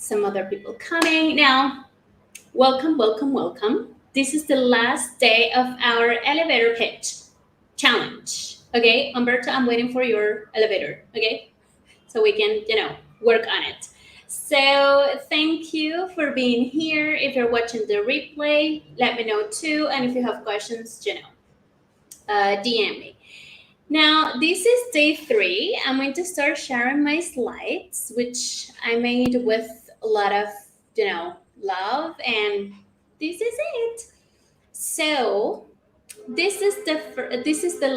some other people coming. Now, welcome, welcome, welcome. This is the last day of our elevator pitch challenge. Okay, Umberto, I'm waiting for your elevator. Okay, so we can, work on it. So thank you for being here. If you're watching the replay, let me know too. And if you have questions, DM me. Now, this is day 3. I'm going to start sharing my slides, which I made with a lot of, love, and this is it. So, this is the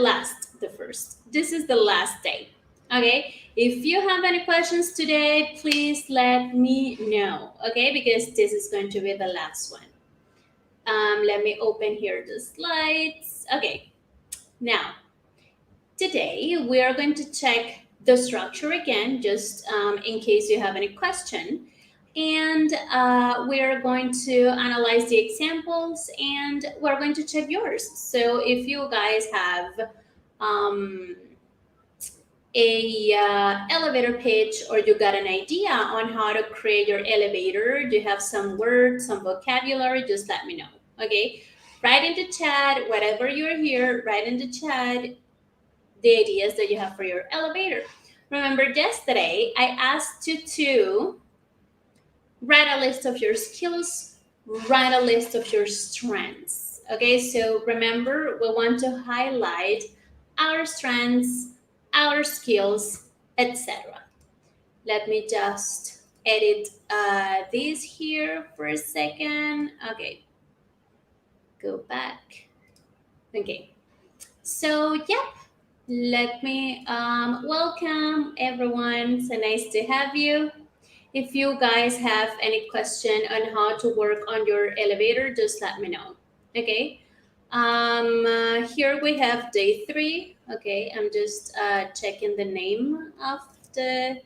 last day. Okay? If you have any questions today, please let me know, okay? Because this is going to be the last one. Let me open here the slides. Okay. Now, today, we are going to check the structure again, just in case you have any question. And we are going to analyze the examples, and we're going to check yours. So if you guys have a elevator pitch, or you got an idea on how to create your elevator, do you have some words, some vocabulary, just let me know, okay? Write in the chat, whatever you're here, write in the chat the ideas that you have for your elevator. Remember, yesterday I asked you to write a list of your skills, write a list of your strengths. Okay, so remember, we want to highlight our strengths, our skills, etc. Let me just edit this here for a second. Okay, go back. Okay, so yep. Let me welcome everyone. So nice to have you. If you guys have any question on how to work on your elevator, just let me know. Okay. Here we have day 3. Okay, I'm just checking the name of the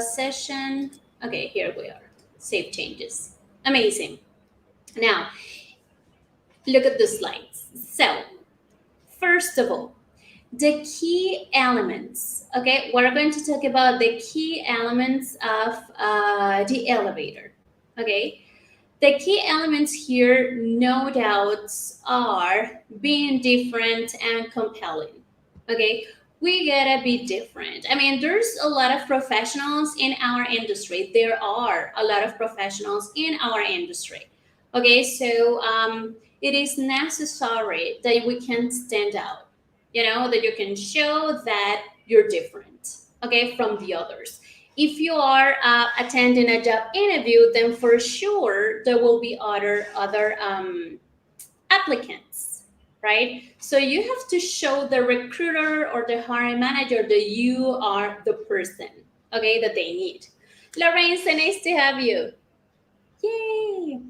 session. Okay, here we are. Save changes. Amazing. Now, look at the slides. So, first of all, the key elements. Okay, we're going to talk about the key elements of the elevator. Okay, the key elements here, no doubts, are being different and compelling. Okay, we gotta be different. I mean, there's a lot of professionals in our industry. There are a lot of professionals in our industry. Okay, so it is necessary that we can stand out. That you can show that you're different, okay, from the others. If you are attending a job interview, then for sure there will be other applicants, right? So you have to show the recruiter or the hiring manager that you are the person, okay, that they need. Lorraine, so nice to have you. Yay!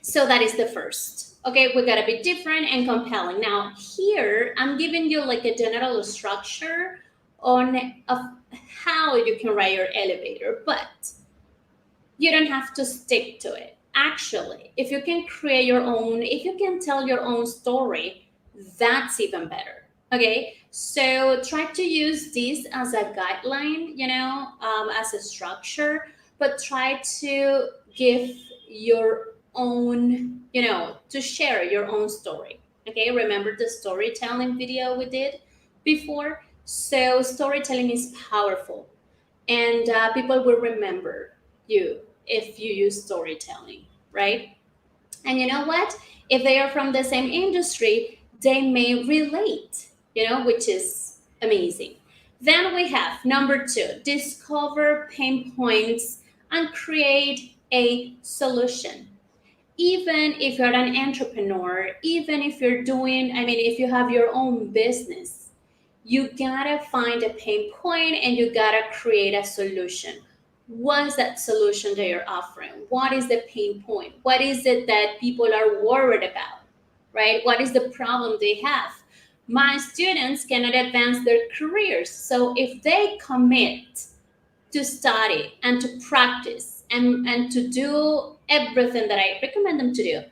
So that is the first. Okay, we gotta be different and compelling. Now here, I'm giving you like a general structure on how you can write your elevator, but you don't have to stick to it. Actually, if you can create your own, if you can tell your own story, that's even better. Okay, so try to use this as a guideline, as a structure, but try to give your own, to share your own story. Okay, remember the storytelling video we did before? So storytelling is powerful, and people will remember you if you use storytelling, right? And you know what? If they are from the same industry, they may relate, which is amazing. Then we have number 2, discover pain points and create a solution. Even if you're an entrepreneur, even if you're doing, if you have your own business, you gotta find a pain point and you gotta create a solution. What is that solution that you're offering? What is the pain point? What is it that people are worried about, right? What is the problem they have? My students cannot advance their careers. So if they commit to study and to practice and to do everything that I recommend them to do,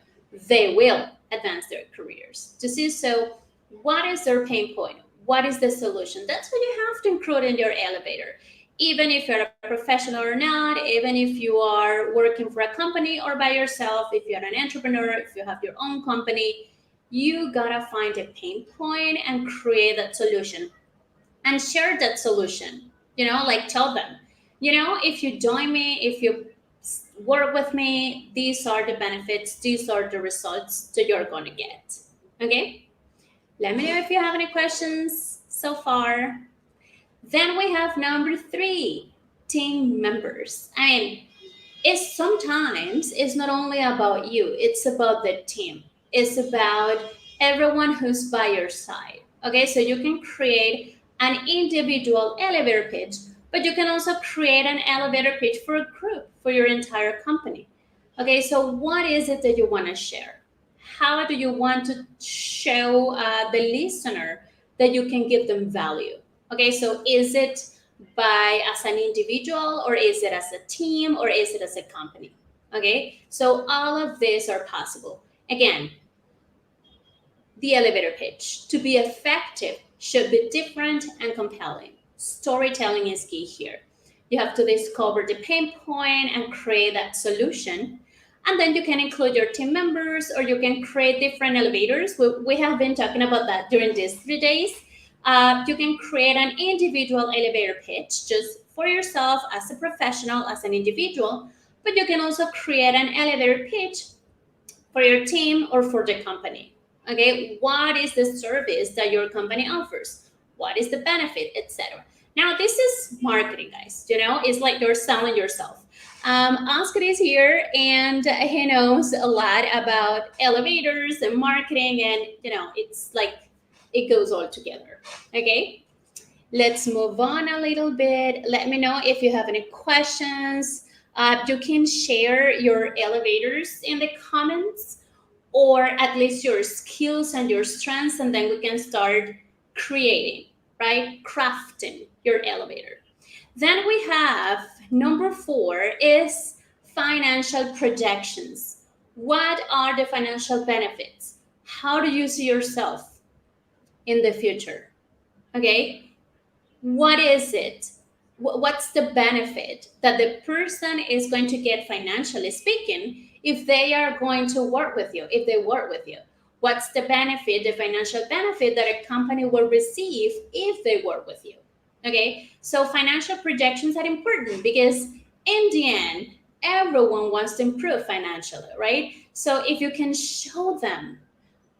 they will advance their careers. To see, so what is their pain point? What is the solution? That's what you have to include in your elevator. Even if you're a professional or not, even if you are working for a company or by yourself, if you're an entrepreneur, if you have your own company, you gotta find a pain point and create that solution and share that solution. Like tell them, if you join me, if you work with me, these are the benefits, these are the results that you're going to get. Okay? Let me know if you have any questions so far. Then we have number 3, team members. I mean, it's not only about you, it's about the team. It's about everyone who's by your side. Okay, so you can create an individual elevator pitch, but you can also create an elevator pitch for a group, for your entire company. Okay, so what is it that you want to share? How do you want to show the listener that you can give them value? Okay, so is it by as an individual, or is it as a team, or is it as a company? Okay, so all of these are possible. Again, the elevator pitch to be effective should be different and compelling. Storytelling is key here. You have to discover the pain point and create that solution, and then you can include your team members, or you can create different elevators. We have been talking about that during these 3 days. You can create an individual elevator pitch just for yourself as a professional, as an individual, but you can also create an elevator pitch for your team or for the company. Okay, what is the service that your company offers? What is the benefit, etc. Now, this is marketing, guys. It's like you're selling yourself. Oscar is here, and he knows a lot about elevators and marketing, and it's like it goes all together. Okay, let's move on a little bit. Let me know if you have any questions. You can share your elevators in the comments, or at least your skills and your strengths, and then we can start creating, right? Crafting your elevator. Then we have number 4 is financial projections. What are the financial benefits? How do you see yourself in the future? Okay, what is it? What's the benefit that the person is going to get, financially speaking, if they are going to work with you, if they work with you? What's the benefit, the financial benefit that a company will receive if they work with you? Okay, so financial projections are important because in the end, everyone wants to improve financially, right? So if you can show them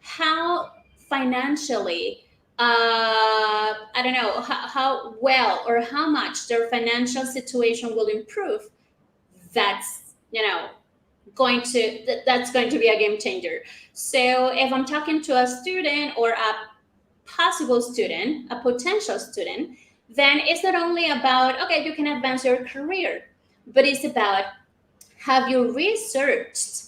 how financially I don't know how well or how much their financial situation will improve, that's that's going to be a game changer. So if I'm talking to a student or a possible student, a potential student, then it's not only about, okay, you can advance your career, but it's about, have you researched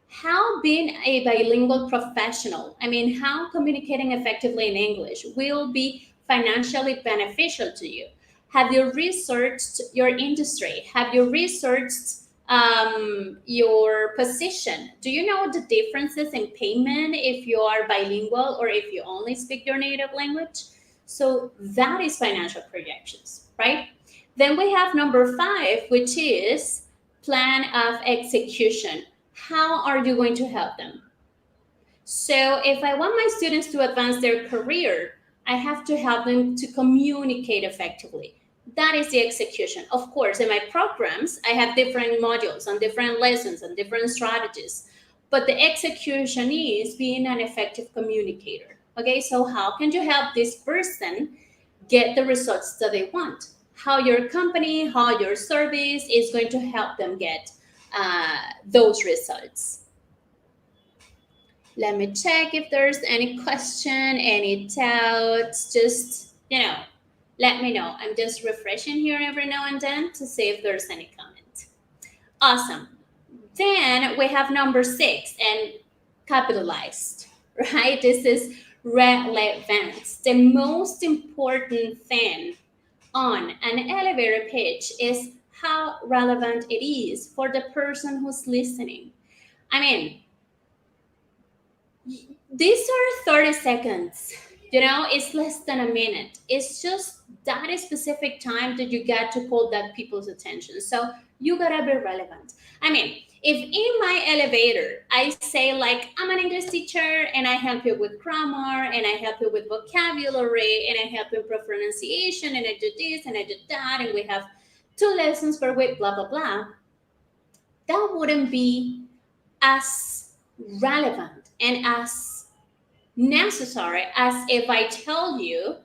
how being a bilingual professional, how communicating effectively in English will be financially beneficial to you? Have you researched your industry? Have you researched your position? Do you know the differences in payment if you are bilingual or if you only speak your native language? So that is financial projections, right? Then we have number 5, which is plan of execution. How are you going to help them? So if I want my students to advance their career, I have to help them to communicate effectively. That is the execution. Of course, in my programs, I have different modules and different lessons and different strategies. But the execution is being an effective communicator. Okay, so how can you help this person get the results that they want? How your company, how your service is going to help them get those results. Let me check if there's any question, any doubts. Just, let me know. I'm just refreshing here every now and then to see if there's any comment. Awesome. Then we have number 6, and capitalized, right? This is relevance. The most important thing on an elevator pitch is how relevant it is for the person who's listening. These are 30 seconds. It's less than a minute. It's just that specific time that you get to hold that people's attention. So you gotta be relevant. I mean, if in my elevator I say like I'm an English teacher and I help you with grammar and I help you with vocabulary and I help you with pronunciation and I do this and I do that and we have 2 lessons per week, blah blah blah, that wouldn't be as relevant and as necessary as if I tell you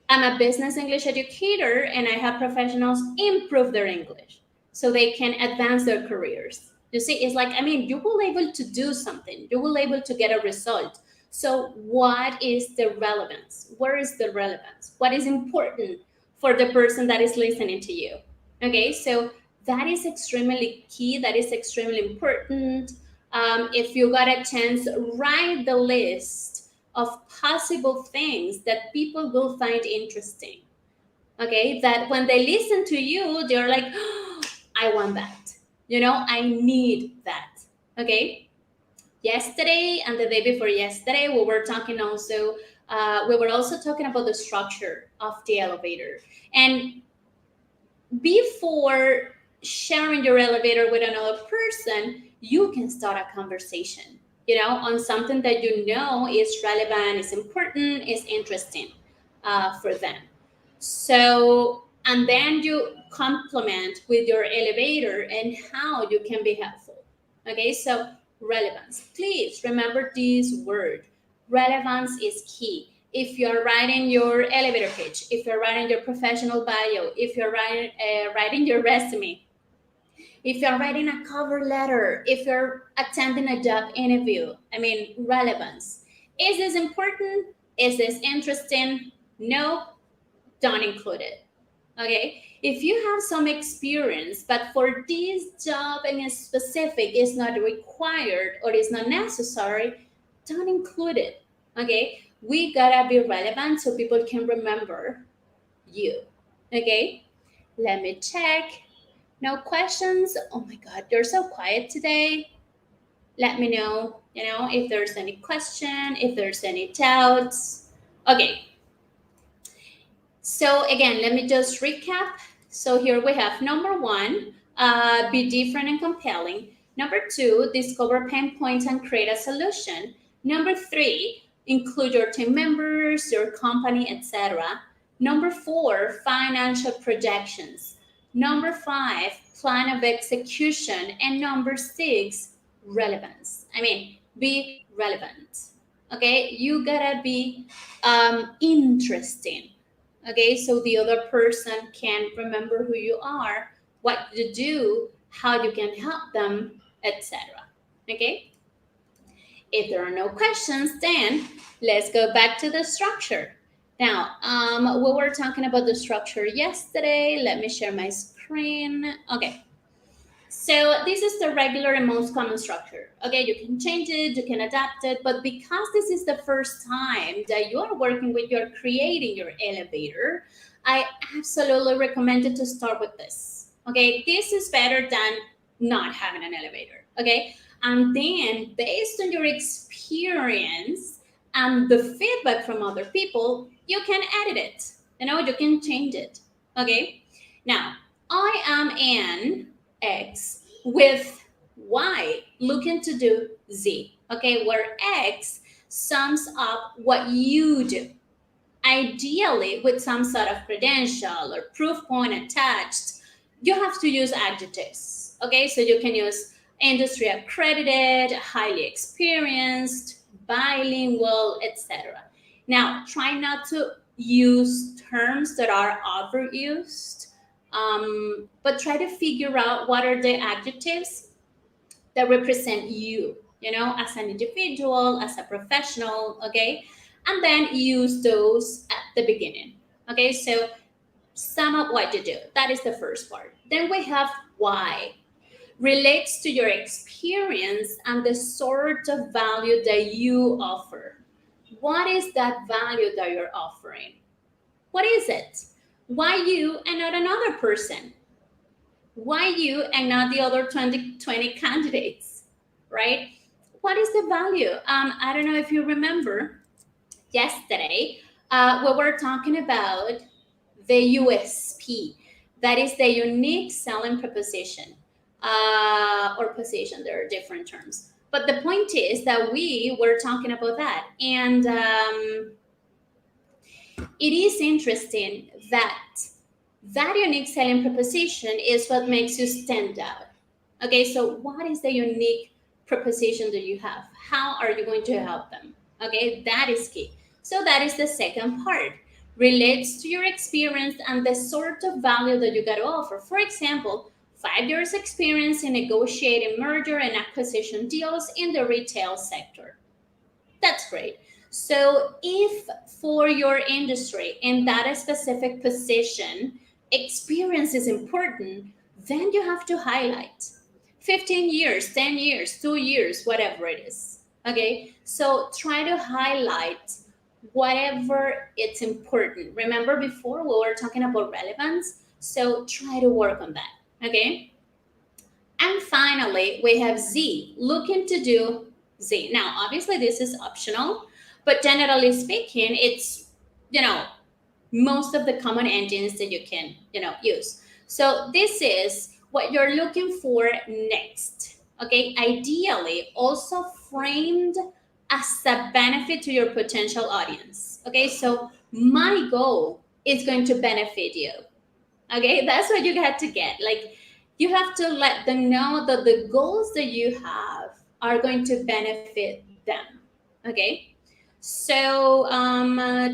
I'm a business English educator and I have professionals improve their English so they can advance their careers. You see, it's like, I mean, you will able to do something, you will able to get a result. So what is the relevance? Where is the relevance? What is important for the person that is listening to you? Okay, so that is extremely key. That is extremely important. If you got a chance, write the list of possible things that people will find interesting. Okay, that when they listen to you, they're like, oh, I want that. I need that. Okay, yesterday and the day before yesterday, we were also talking about the structure of the elevator. And before sharing your elevator with another person, you can start a conversation, on something that is relevant, is important, is interesting for them. So, and then you complement with your elevator and how you can be helpful. Okay, so relevance. Please remember this word. Relevance is key. If you're writing your elevator pitch, if you're writing your professional bio, if you're writing your resume, if you're writing a cover letter, if you're attending a job interview, I mean, relevance. Is this important? Is this interesting? No, don't include it. Okay, if you have some experience but for this job in specific is not required or is not necessary, don't include it. Okay, we gotta be relevant so people can remember you. Okay, let me check. No questions? Oh my god, you're so quiet today. Let me know, if there's any question, if there's any doubts. Okay, so again, let me just recap. So here we have number one, be different and compelling. Number two, discover pain points and create a solution. Number three, include your team members, your company, etc. Number four, financial projections. Number five, plan of execution. And number six, relevance. I mean, be relevant. Okay, you gotta be interesting. Okay, so the other person can remember who you are, what you do, how you can help them, etc. Okay, if there are no questions, then let's go back to the structure. Now, we were talking about the structure yesterday. Let me share my screen. Okay, so this is the regular and most common structure. Okay, you can change it, you can adapt it, but because this is the first time that you are working with, you're creating your elevator, I absolutely recommend you to start with this. Okay, this is better than not having an elevator. Okay, and then based on your experience and the feedback from other people, you can edit it. You can change it. Okay, now I am an X with Y looking to do Z. Okay, where X sums up what you do. Ideally, with some sort of credential or proof point attached, you have to use adjectives. Okay, so you can use industry accredited, highly experienced, bilingual, etc. Now, try not to use terms that are overused, but try to figure out what are the adjectives that represent you, as an individual, as a professional, okay? And then use those at the beginning, okay? So sum up what you do. That is the first part. Then we have why. Relates to your experience and the sort of value that you offer. What is that value that you're offering? What is it? Why you and not another person? Why you and not the other 20 candidates, right? What is the value? I don't know if you remember, yesterday, we were talking about the USP. That is the unique selling proposition or position. There are different terms. But the point is that we were talking about that. And it is interesting that that unique selling proposition is what makes you stand out. Okay, so what is the unique proposition that you have? How are you going to help them? Okay, that is key. So that is the second part. Relates to your experience and the sort of value that you got to offer. For example, 5 years experience in negotiating merger and acquisition deals in the retail sector. That's great. So if for your industry in that specific position, experience is important, then you have to highlight 15 years, 10 years, 2 years, whatever it is. Okay. So try to highlight whatever it's important. Remember before we were talking about relevance? So try to work on that. Okay. And finally, we have Z, looking to do Z. Now, obviously, this is optional, but generally speaking, it's, most of the common engines that you can, use. So this is what you're looking for next. Okay, ideally, also framed as a benefit to your potential audience. Okay, so my goal is going to benefit you. Okay, that's what you got to get. Like, you have to let them know that the goals that you have are going to benefit them. Okay, so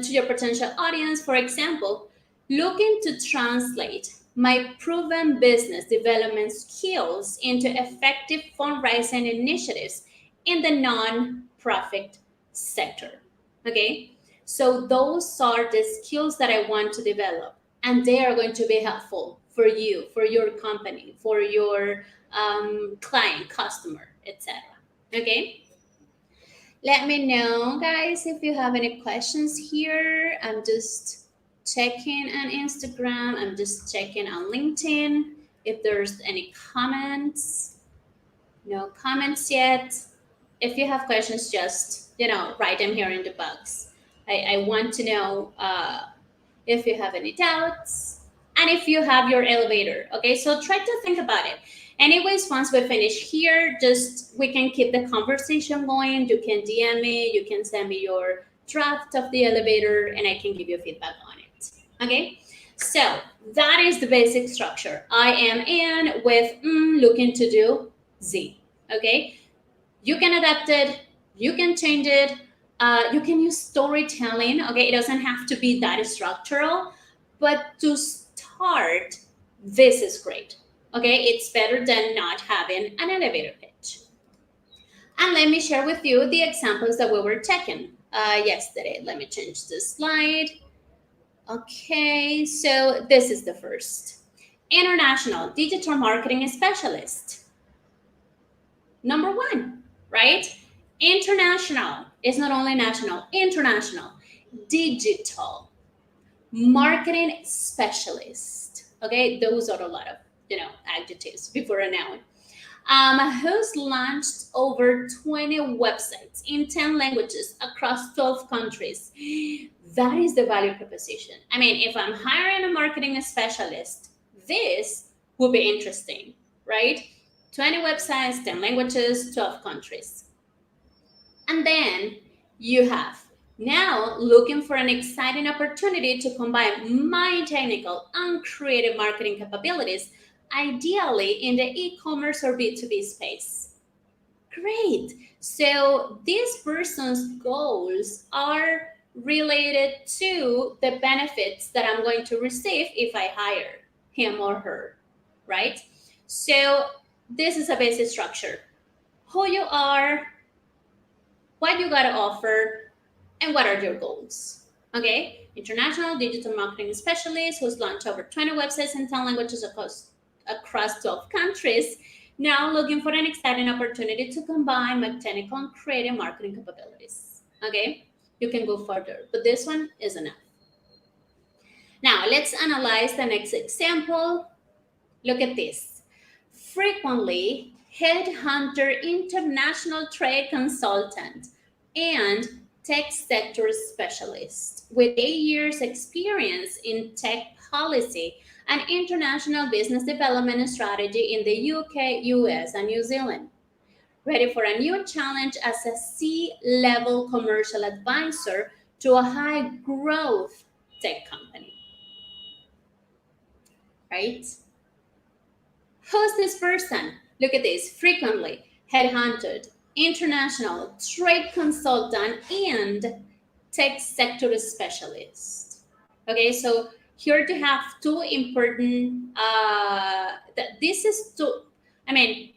to your potential audience, for example, looking to translate my proven business development skills into effective fundraising initiatives in the non-profit sector. Okay, so those are the skills that I want to develop, and they are going to be helpful for you, for your company, for your client, customer, etc. Okay, let me know, guys, if you have any questions here. I'm just checking on Instagram. I'm just checking on LinkedIn if there's any comments. No comments yet. If you have questions, just write them here in the box. I want to know if you have any doubts and if you have your elevator. Okay, so try to think about it. Anyways, once we finish here, just we can keep the conversation going. You can DM me, you can send me your draft of the elevator, and I can give you feedback on it. Okay, so that is the basic structure. I am in with looking to do Z. Okay, you can adapt it, you can change it, you can use storytelling. Okay, it doesn't have to be that structural, but to start, this is great. Okay, it's better than not having an elevator pitch. And let me share with you the examples that we were checking yesterday. Let me change the slide. Okay, so this is the first. International digital marketing specialist. Number one, right? International is not only national, international. Digital marketing specialist. Okay, those are a lot of adjectives before a noun. Who's launched over 20 websites in 10 languages across 12 countries. That is the value proposition. I mean, if I'm hiring a marketing specialist, this will be interesting, right? 20 websites, 10 languages, 12 countries. And then you have now looking for an exciting opportunity to combine my technical and creative marketing capabilities, ideally in the e-commerce or B2B space. Great. So this person's goals are related to the benefits that I'm going to receive if I hire him or her, right? So this is a basic structure. Who you are, what you got to offer, and what are your goals. Okay, international digital marketing specialist who's launched over 20 websites in 10 languages across 12 countries, now looking for an exciting opportunity to combine my technical and creative marketing capabilities. Okay, you can go further, but this one is enough. Now let's analyze the next example. Look at this. Frequently headhunter international trade consultant and tech sector specialist with 8 years experience in tech policy and international business development and strategy in the UK, US, and New Zealand. Ready for a new challenge as a C-level commercial advisor to a high growth tech company. Right? Who's this person? Look at this. Frequently headhunted, international trade consultant, and tech sector specialist. Okay, so here to have two important. This is two. I mean,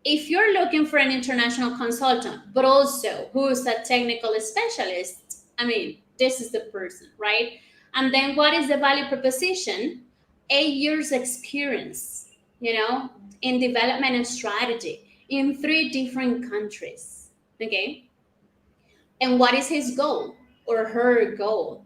if you're looking for an international consultant, but also who's a technical specialist, I mean, this is the person, right? And then what is the value proposition? 8 years experience, in development and strategy in 3 different countries. Okay. And what is his goal or her goal?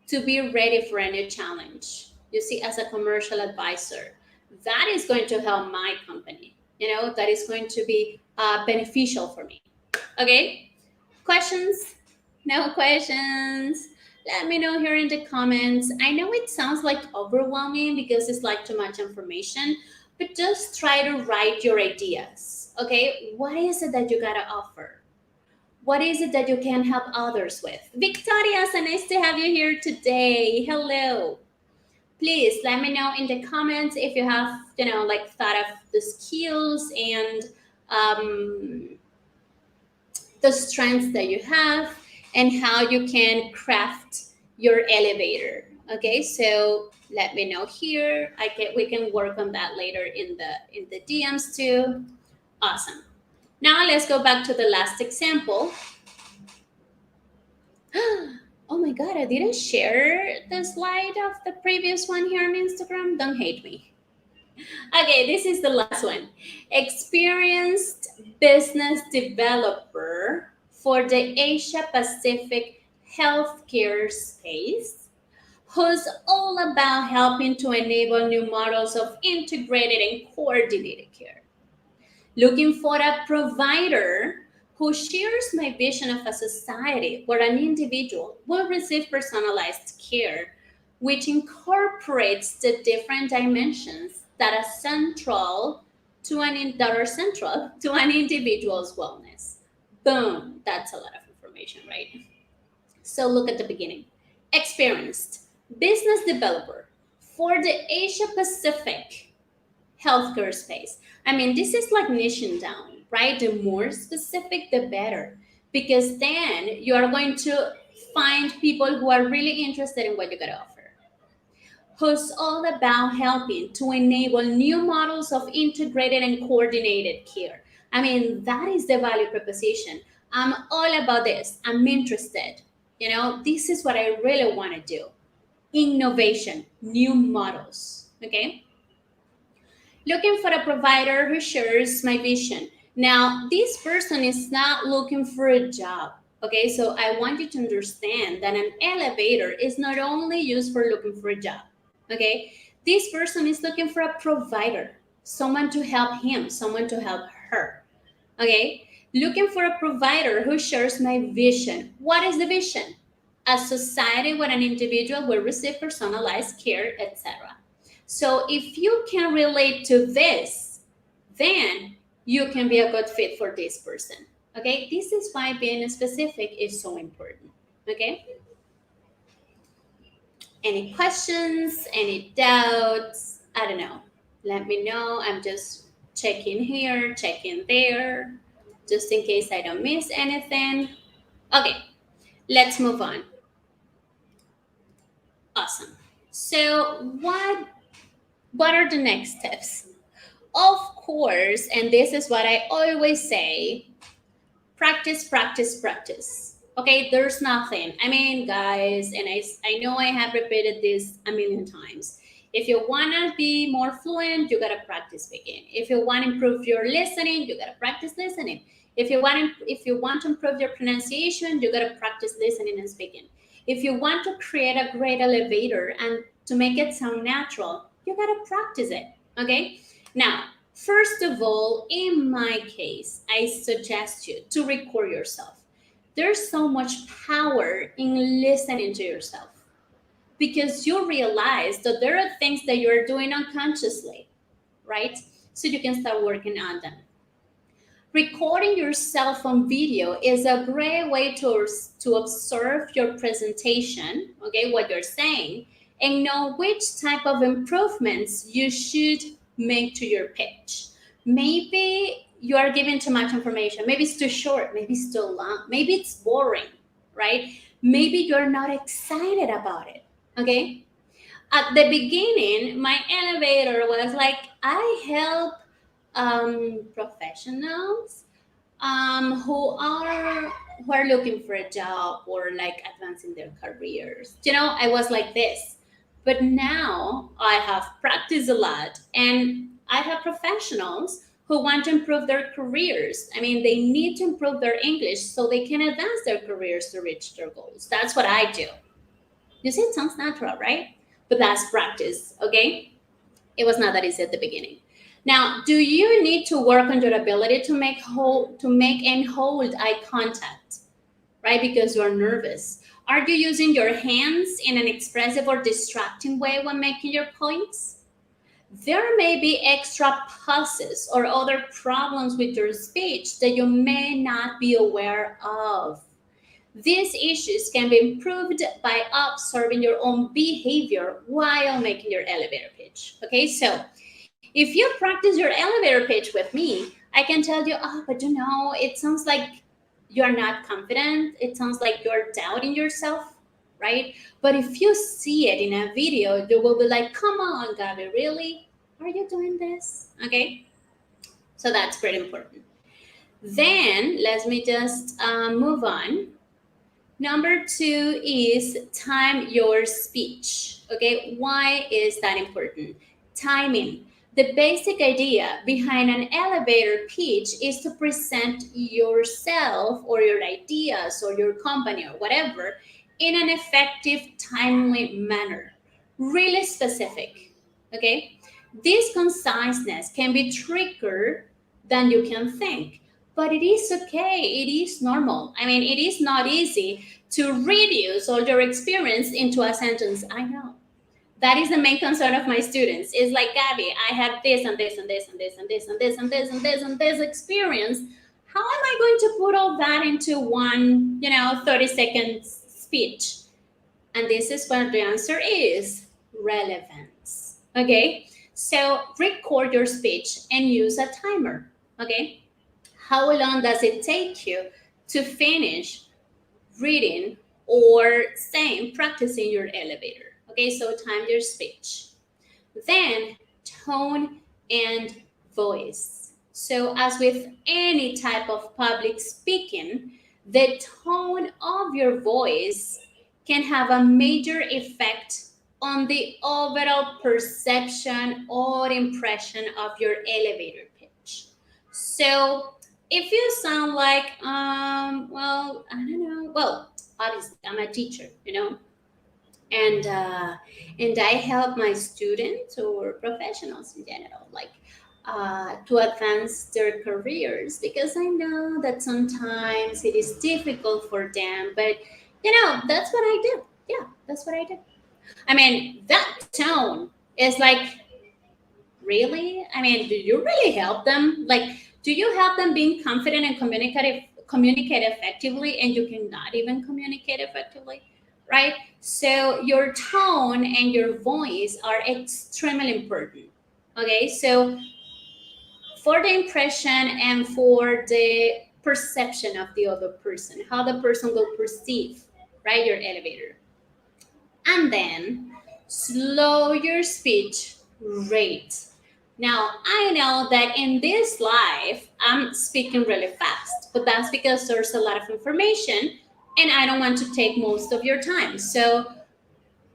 To be ready for a new challenge. You see, as a commercial advisor, that is going to help my company. That is going to be beneficial for me. Okay. Questions? No questions? Let me know here in the comments. I know it sounds like overwhelming because it's like too much information, but just try to write your ideas. Okay. What is it that you got to offer? What is it that you can help others with? Victoria, so nice to have you here today. Hello. Please let me know in the comments if you have, thought of the skills and the strengths that you have and how you can craft your elevator. Okay, so let me know here. We can work on that later in the DMs too. Awesome. Now let's go back to the last example. Oh my God, I didn't share the slide of the previous one here on Instagram. Don't hate me. Okay, this is the last one. Experienced business developer for the Asia Pacific healthcare space, who's all about helping to enable new models of integrated and coordinated care. Looking for a provider who shares my vision of a society where an individual will receive personalized care, which incorporates the different dimensions that are central to an individual's wellness. Boom, that's a lot of information, right? So look at the beginning. Experienced business developer for the Asia Pacific healthcare space. I mean, this is like niching down, right? The more specific, the better, because then you are going to find people who are really interested in what you got to offer. Who's all about helping to enable new models of integrated and coordinated care. I mean, that is the value proposition. I'm all about this. I'm interested. This is what I really want to do. Innovation, new models. Okay. Looking for a provider who shares my vision. Now, this person is not looking for a job. Okay, so I want you to understand that an elevator is not only used for looking for a job. Okay, this person is looking for a provider, someone to help him, someone to help her. Okay, looking for a provider who shares my vision. What is the vision? A society where an individual will receive personalized care, etc. So if you can relate to this, then you can be a good fit for this person. Okay, this is why being specific is so important. Okay. Any questions, any doubts? I don't know. Let me know. I'm just checking here, checking there, just in case I don't miss anything. Okay, let's move on. Awesome. So what are the next steps? Of course, and this is what I always say, practice, practice, practice. Okay, there's nothing. I mean, guys, and I know I have repeated this a million times. If you want to be more fluent, you got to practice speaking. If you want to improve your listening, you got to practice listening. If you want to improve your pronunciation, you got to practice listening and speaking. If you want to create a great elevator and to make it sound natural, you got to practice it. Okay? Now, first of all, in my case, I suggest you to record yourself. There's so much power in listening to yourself because you realize that there are things that you're doing unconsciously, right? So you can start working on them. Recording yourself on video is a great way to observe your presentation, okay, what you're saying, and know which type of improvements you should make to your pitch. Maybe you are giving too much information. Maybe it's too short. Maybe it's too long. Maybe it's boring, right? Maybe you're not excited about it, okay? At the beginning, my elevator was like, I help professionals who are looking for a job or like advancing their careers. I was like this, but now I have practiced a lot, and I have professionals who want to improve their careers. I mean, they need to improve their English so they can advance their careers to reach their goals. That's what I do. You see, it sounds natural, right? But that's practice, okay? It was not that easy at the beginning. Now, do you need to work on your ability to make and hold eye contact, right? Because you're nervous. Are you using your hands in an expressive or distracting way when making your points? There may be extra pauses or other problems with your speech that you may not be aware of. These issues can be improved by observing your own behavior while making your elevator pitch. Okay, so if you practice your elevator pitch with me, I can tell you, oh, but it sounds like you're not confident. It sounds like you're doubting yourself, right? But if you see it in a video, you will be like, come on, Gabby, really? Are you doing this? Okay, so that's pretty important. Then let me just move on. Number 2 is time your speech. Okay, why is that important? Timing. The basic idea behind an elevator pitch is to present yourself or your ideas or your company or whatever in an effective, timely manner. Really specific. Okay? This conciseness can be trickier than you can think, but it is okay. It is normal. I mean, it is not easy to reduce all your experience into a sentence. I know. That is the main concern of my students. It's like, Gabby, I have this and this and this and this and this and this and this and this and this experience. How am I going to put all that into one, 30-second speech? And this is what the answer is: relevance. Okay? So record your speech and use a timer. Okay? How long does it take you to finish reading or practicing your elevator? Okay, so time your speech. Then tone and voice. So as with any type of public speaking, the tone of your voice can have a major effect on the overall perception or impression of your elevator pitch. So if you sound like, I don't know, well, obviously I'm a teacher, and I help my students or professionals in general, like to advance their careers, because I know that sometimes it is difficult for them, but that's what I do. Yeah, that's what I do. I mean, that tone is like, really? I mean, do you really help them? Like, do you help them being confident and communicate effectively, and you cannot even communicate effectively, right? So your tone and your voice are extremely important. Okay, so for the impression and for the perception of the other person, how the person will perceive, right, your elevator. And then slow your speech rate. Now, I know that in this live, I'm speaking really fast, but that's because there's a lot of information and I don't want to take most of your time. So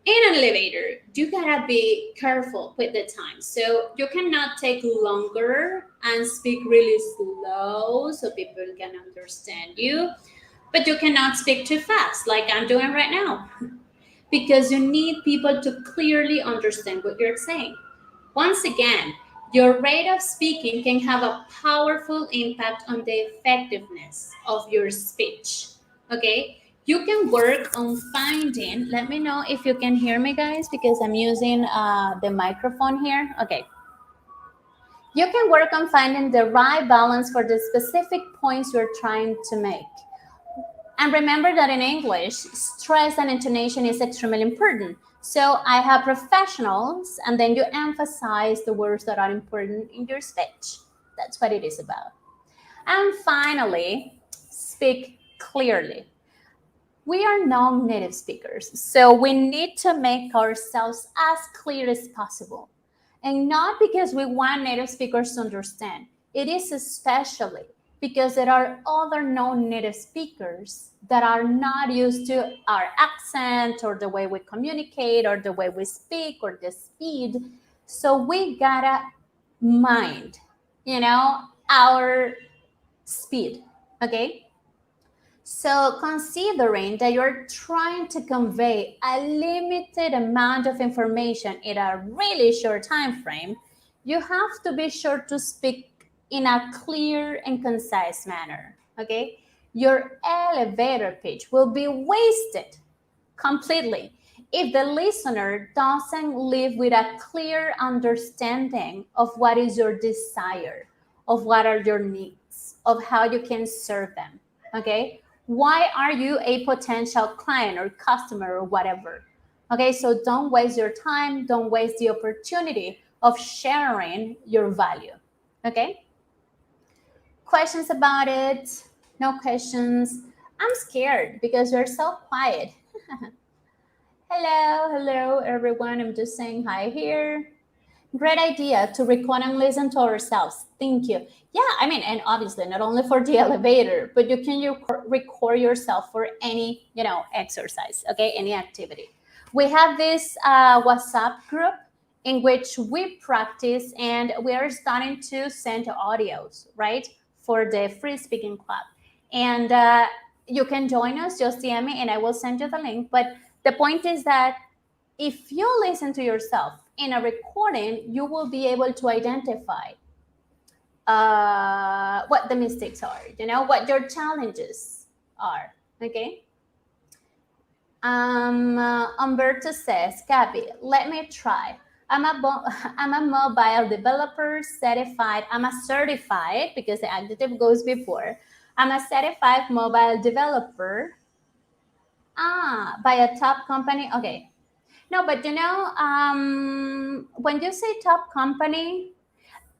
in an elevator, you gotta be careful with the time. So you cannot take longer and speak really slow so people can understand you, but you cannot speak too fast like I'm doing right now, because you need people to clearly understand what you're saying. Once again, your rate of speaking can have a powerful impact on the effectiveness of your speech. Okay, you can work on finding. Let me know if you can hear me, guys, because I'm using the microphone here. Okay. You can work on finding the right balance for the specific points you're trying to make. And remember that in English, stress and intonation is extremely important. So I have professionals, and then you emphasize the words that are important in your speech. That's what it is about. And finally, speak clearly. We are non-native speakers, so we need to make ourselves as clear as possible. And not because we want native speakers to understand. It is especially because there are other non-native speakers that are not used to our accent or the way we communicate or the way we speak or the speed. So we gotta mind, our speed, okay? So, considering that you're trying to convey a limited amount of information in a really short time frame, you have to be sure to speak in a clear and concise manner. Okay? Your elevator pitch will be wasted completely if the listener doesn't live with a clear understanding of what is your desire, of what are your needs, of how you can serve them. Okay? Why are you a potential client or customer or whatever? Okay, so don't waste your time, don't waste the opportunity of sharing your value. Okay? Questions about it? No questions? I'm scared because you're so quiet. Hello, everyone. I'm just saying hi here. Great idea to record and listen to ourselves. Thank you. Yeah, I mean, and obviously not only for the elevator, but you can record yourself for any, exercise, okay, any activity. We have this WhatsApp group in which we practice and we are starting to send audios, right, for the free speaking club. And you can join us, just DM me and I will send you the link. But the point is that if you listen to yourself in a recording, you will be able to identify what the mistakes are, what your challenges are. Okay. Umberto says, Gabby, let me try. I'm a mobile developer certified. I'm a certified, because the adjective goes before. I'm a certified mobile developer. By a top company. Okay. No, but when you say top company,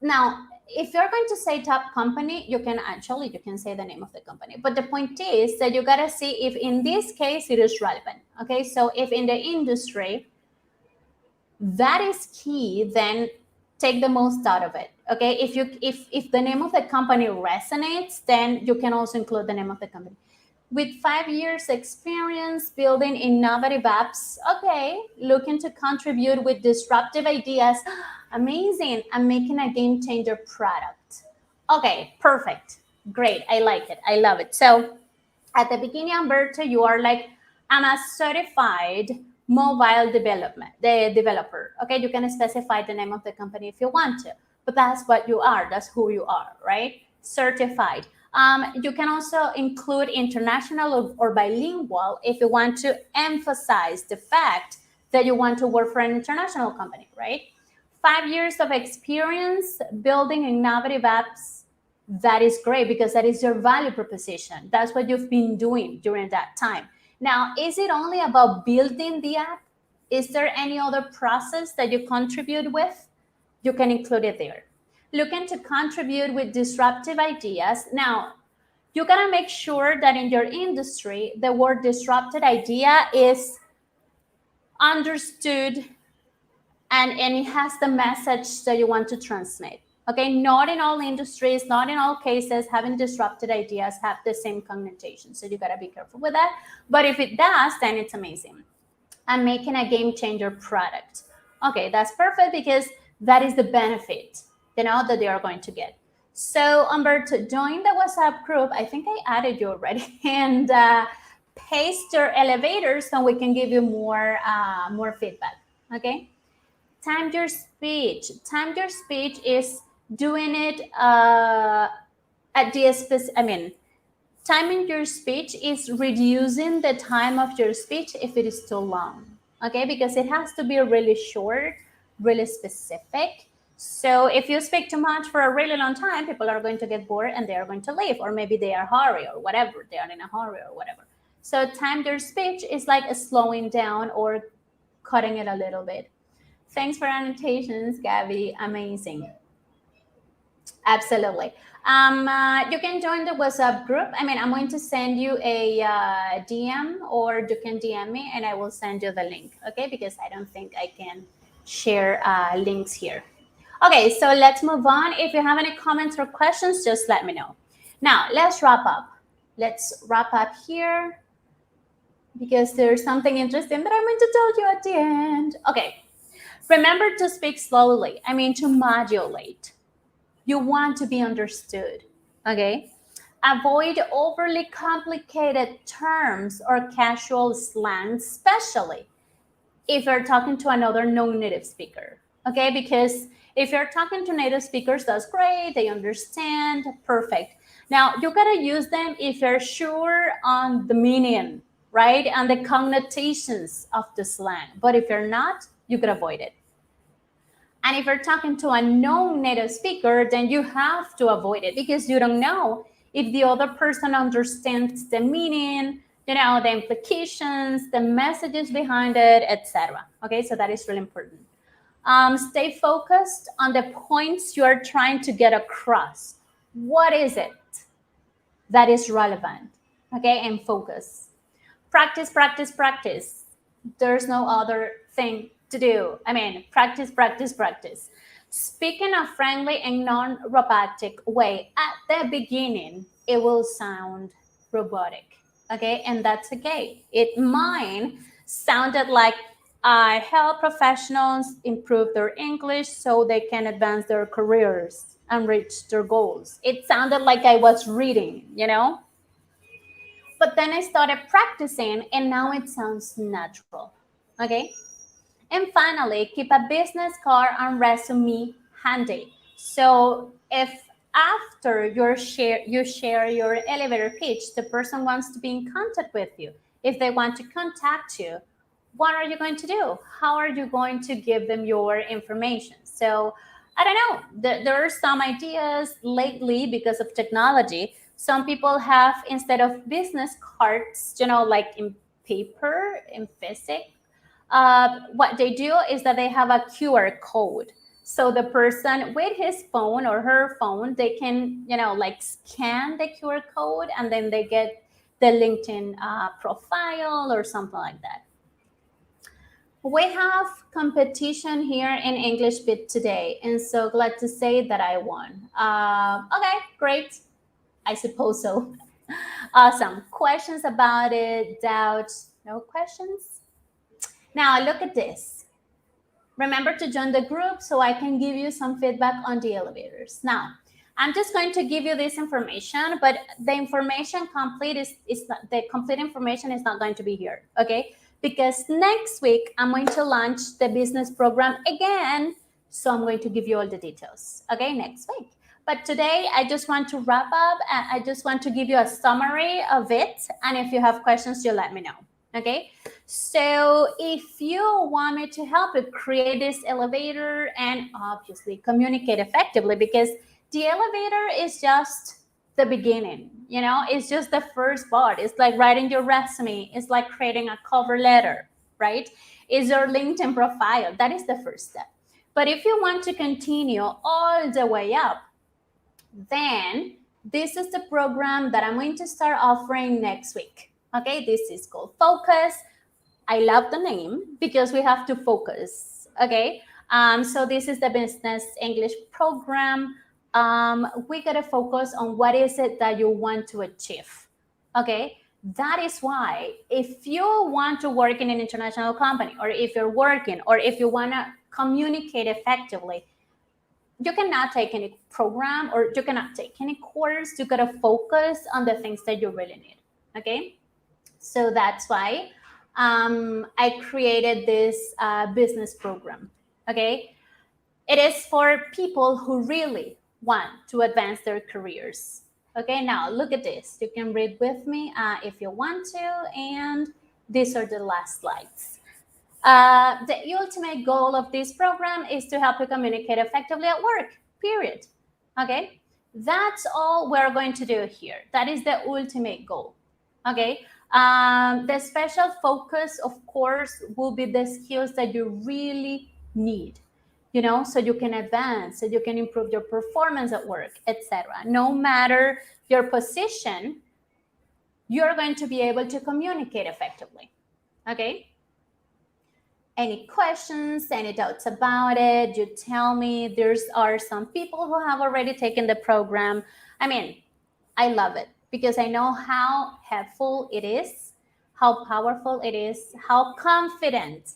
now, if you're going to say top company, you can say the name of the company. But the point is that you got to see if in this case it is relevant. Okay. So if in the industry that is key, then take the most out of it. Okay. If the name of the company resonates, then you can also include the name of the company. With 5 years experience building innovative apps, okay, looking to contribute with disruptive ideas, amazing, I'm making a game changer product. Okay, perfect, great, I like it, I love it. So at the beginning, Umberto, you are like, I'm a certified mobile developer. Okay, you can specify the name of the company if you want to, but that's what you are, that's who you are, right? Certified. You can also include international or bilingual if you want to emphasize the fact that you want to work for an international company, right? 5 years of experience building innovative apps, that is great because that is your value proposition. That's what you've been doing during that time. Now, is it only about building the app? Is there any other process that you contribute with? You can include it there. Looking to contribute with disruptive ideas. Now, you gotta make sure that in your industry, the word disrupted idea is understood and it has the message that you want to transmit. Okay, not in all industries, not in all cases, having disrupted ideas have the same connotation. So you gotta be careful with that. But if it does, then it's amazing. I'm making a game changer product. Okay, that's perfect because that is the benefit, that they are going to get. So, Umberto, join the WhatsApp group. I think I added you already, and paste your elevators so we can give you more feedback. Okay. Time your speech. Time your speech is doing it at the Timing your speech is reducing the time of your speech if it is too long, okay? Because it has to be really short, really specific. So if you speak too much for a really long time, people are going to get bored and they are going to leave, or maybe they are hurry or whatever, they are in a hurry or whatever. So time your speech is like a slowing down or cutting it a little bit. Thanks for annotations, Gabby. Amazing. Absolutely. You can join the WhatsApp group. I mean, I'm going to send you a DM, or you can DM me and I will send you the link, okay? Because I don't think I can share links here. Okay, so let's move on. If you have any comments or questions, just let me know. Now, let's wrap up. Let's wrap up here because there's something interesting that I'm going to tell you at the end. Okay, remember to speak slowly. I mean, to modulate. You want to be understood, okay? Avoid overly complicated terms or casual slang, especially if you're talking to another non-native speaker, okay? Because if you're talking to native speakers, that's great, they understand, perfect. Now, you gotta use them if you're sure on the meaning, right? And the connotations of the slang. But if you're not, you could avoid it. And if you're talking to a non-native speaker, then you have to avoid it because you don't know if the other person understands the meaning, the implications, the messages behind it, etc. Okay, so that is really important. Stay focused on the points you are trying to get across. What is it that is relevant? Okay, and focus. Practice, practice, practice. There's no other thing to do. I mean, practice, practice, practice. Speak in a friendly and non-robotic way. At the beginning, it will sound robotic, okay? And that's okay. Mine sounded like I help professionals improve their English so they can advance their careers and reach their goals. It sounded like I was reading, But then I started practicing and now it sounds natural, okay? And finally, keep a business card and resume handy. So if after you share your elevator pitch, the person wants to be in contact with you, if they want to contact you, what are you going to do? How are you going to give them your information? So I don't know. There are some ideas lately because of technology. Some people have, instead of business cards, like in paper, in physics, what they do is that they have a QR code. So the person with his phone or her phone, they can, scan the QR code and then they get the LinkedIn profile or something like that. We have competition here in English Bit today, and so glad to say that I won. Okay, great. I suppose so. Awesome. Questions about it? Doubts? No questions? Now look at this. Remember to join the group so I can give you some feedback on the elevators. Now, I'm just going to give you this information, but the information complete the complete information is not going to be here, okay? Because next week I'm going to launch the business program again, so I'm going to give you all the details, okay, next week. But today I just want to wrap up. I just want to give you a summary of it, and if you have questions, you let me know. Okay, so if you want me to help you create this elevator and obviously communicate effectively, because the elevator is just the beginning, it's just the first part. It's like writing your resume. It's like creating a cover letter, right? It's your LinkedIn profile. That is the first step. But if you want to continue all the way up, then this is the program that I'm going to start offering next week. Okay, this is called Focus. I love the name because we have to focus. Okay, so this is the Business English program. We gotta focus on what is it that you want to achieve. Okay, that is why if you want to work in an international company, or if you're working, or if you wanna communicate effectively, you cannot take any program or you cannot take any course. You gotta focus on the things that you really need. Okay. So that's why I created this business program, okay? It is for people who really want to advance their careers. Okay, now look at this. You can read with me if you want to, and these are the last slides. The ultimate goal of this program is to help you communicate effectively at work, period. Okay, that's all we're going to do here. That is the ultimate goal. Okay, the special focus, of course, will be the skills that you really need, so you can advance, so you can improve your performance at work, etc. No matter your position, you're going to be able to communicate effectively. Okay. Any questions, any doubts about it, you tell me. There are some people who have already taken the program. I mean, I love it because I know how helpful it is, how powerful it is, how confident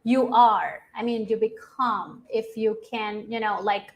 you are. I mean, you become if you can,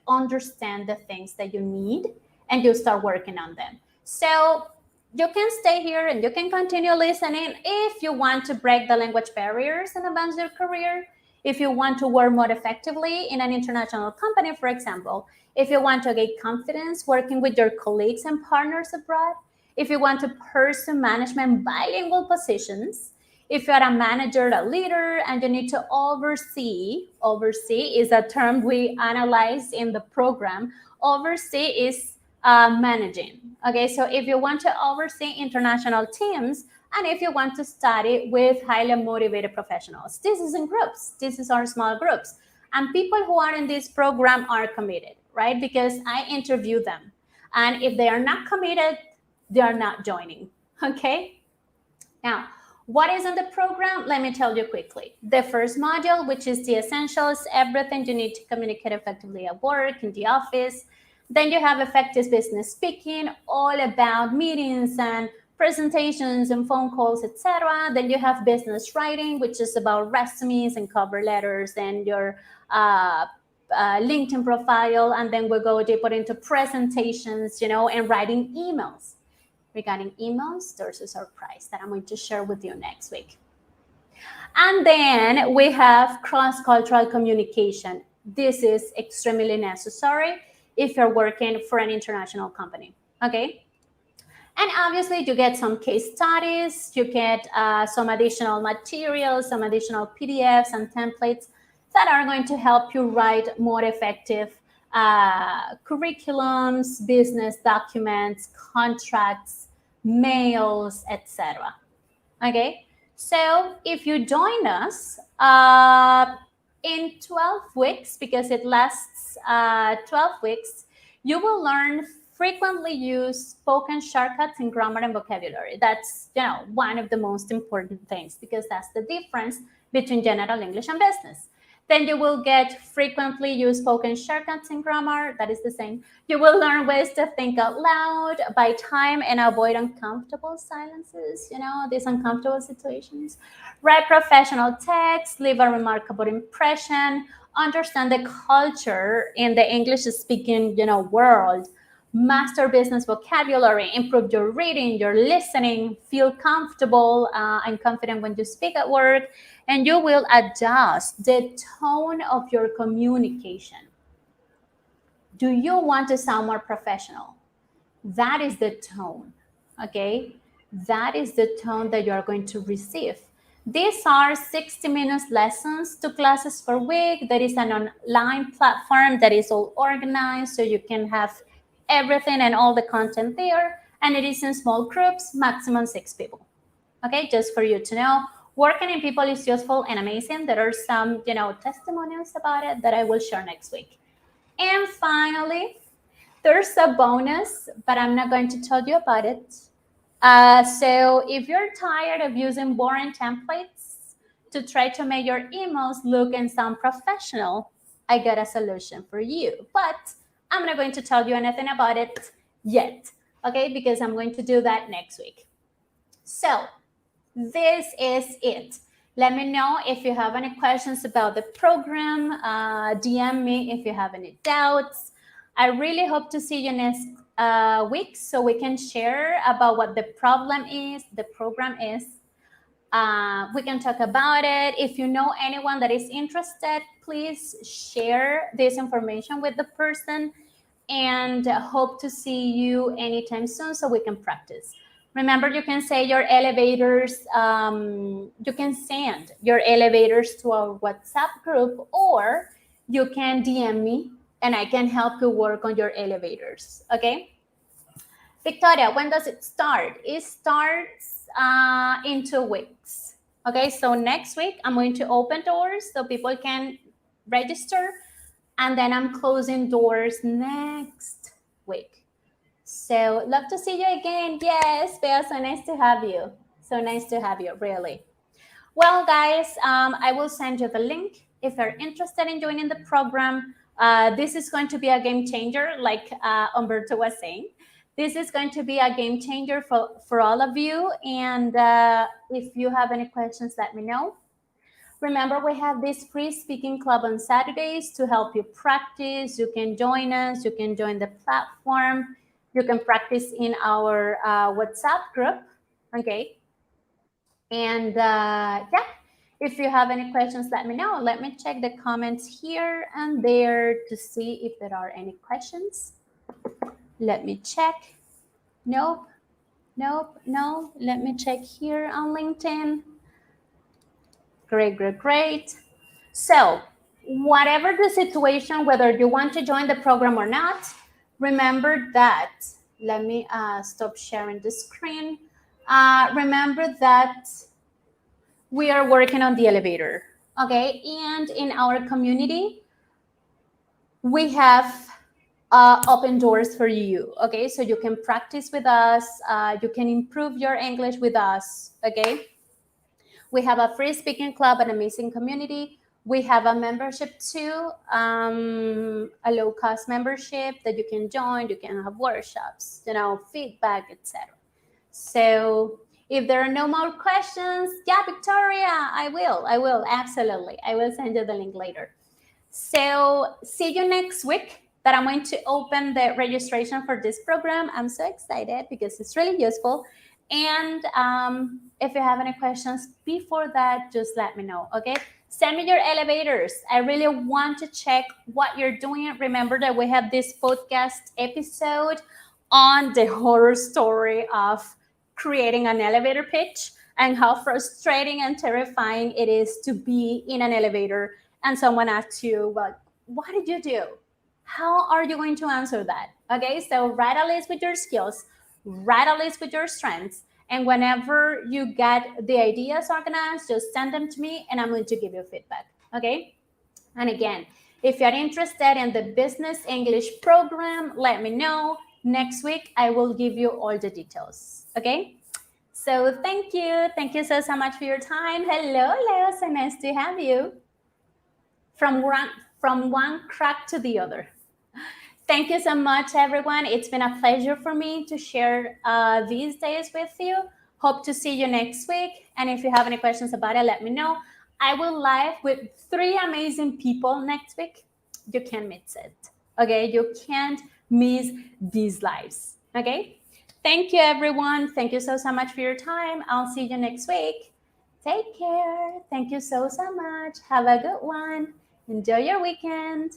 understand the things that you need and you start working on them. So you can stay here and you can continue listening if you want to break the language barriers and advance your career. If you want to work more effectively in an international company, for example, if you want to gain confidence working with your colleagues and partners abroad, if you want to pursue management bilingual positions, if you're a manager, a leader, and you need to oversee is a term we analyze in the program. Oversee is managing. Okay, so if you want to oversee international teams, and if you want to study with highly motivated professionals, this is in groups. This is our small groups. And people who are in this program are committed, right? Because I interview them. And if they are not committed, they are not joining. Okay? Now, what is in the program? Let me tell you quickly. The first module, which is the essentials, everything you need to communicate effectively at work, in the office. Then you have effective business speaking, all about meetings and presentations and phone calls, etc. Then you have business writing, which is about resumes and cover letters and your LinkedIn profile. And then we'll go deeper into presentations, and writing emails. Regarding emails, there's a surprise that I'm going to share with you next week. And then we have cross-cultural communication. This is extremely necessary if you're working for an international company, okay? And obviously you get some case studies, you get some additional materials, some additional PDFs and templates that are going to help you write more effective curriculums, business documents, contracts, mails, etc. Okay, so if you join us in 12 weeks, because it lasts 12 weeks, you will learn frequently used spoken shortcuts in grammar and vocabulary. That's one of the most important things, because that's the difference between general English and business. Then you will get frequently used spoken shortcuts in grammar. That is the same. You will learn ways to think out loud, buy time, and avoid uncomfortable silences, these uncomfortable situations. Write professional text, leave a remarkable impression, understand the culture in the English-speaking, world. Master business vocabulary, improve your reading, your listening, feel comfortable and confident when you speak at work, and you will adjust the tone of your communication. Do you want to sound more professional? That is the tone, okay? That is the tone that you are going to receive. These are 60 minutes lessons, 2 classes per week. There is an online platform that is all organized, so you can have everything and all the content there, and it is in small groups, maximum 6 people. Okay, just for you to know, working in people is useful and amazing. There are some, testimonials about it that I will share next week. And finally, there's a bonus, but I'm not going to tell you about it. So if you're tired of using boring templates to try to make your emails look and sound professional, I got a solution for you. But I'm not going to tell you anything about it yet, okay? Because I'm going to do that next week. So this is it. Let me know if you have any questions about the program. DM me if you have any doubts. I really hope to see you next week so we can share about what the program is. We can talk about it. If you know anyone that is interested, please share this information with the person. and hope to see you anytime soon so we can practice. Remember, you can say your elevators, you can send your elevators to our WhatsApp group, or you can DM me and I can help you work on your elevators, okay? Victoria, when does it start? It starts in 2 weeks. Okay, so next week I'm going to open doors so people can register, and then I'm closing doors next week. So love to see you again. Yes, Bea, so nice to have you. So nice to have you, really. Well, guys, I will send you the link if you're interested in joining the program. This is going to be a game changer, like Umberto was saying. This is going to be a game changer for all of you. And if you have any questions, let me know. Remember, we have this free speaking club on Saturdays to help you practice. You can join us. You can join the platform. You can practice in our WhatsApp group. Okay. And yeah, if you have any questions, let me know. Let me check the comments here and there to see if there are any questions. Let me check. Nope. No. Let me check here on LinkedIn. Great. So, whatever the situation, whether you want to join the program or not, remember that, let me stop sharing the screen. Remember that we are working on the elevator, okay? And in our community, we have open doors for you, okay? So you can practice with us, you can improve your English with us, okay? We have a free speaking club, an amazing community. We have a membership too, a low-cost membership that you can join. You can have workshops, feedback, etc. So if there are no more questions, yeah, Victoria, I will, absolutely. I will send you the link later. So see you next week that I'm going to open the registration for this program. I'm so excited because it's really useful. And if you have any questions before that, just let me know, okay? Send me your elevators. I really want to check what you're doing. Remember that we have this podcast episode on the horror story of creating an elevator pitch and how frustrating and terrifying it is to be in an elevator and someone asks you, well, what did you do? How are you going to answer that? Okay, so write a list with your skills, write a list with your strengths, and whenever you get the ideas organized, just send them to me and I'm going to give you feedback, okay? And again, if you're interested in the Business English program, let me know. Next week, I will give you all the details, okay? So thank you. Thank you so much for your time. Hello, Leo. So nice to have you. From one crack to the other. Thank you so much, everyone. It's been a pleasure for me to share these days with you. Hope to see you next week. And if you have any questions about it, let me know. I will live with 3 amazing people next week. You can't miss it, okay? You can't miss these lives, okay? Thank you, everyone. Thank you so much for your time. I'll see you next week. Take care. Thank you so much. Have a good one. Enjoy your weekend.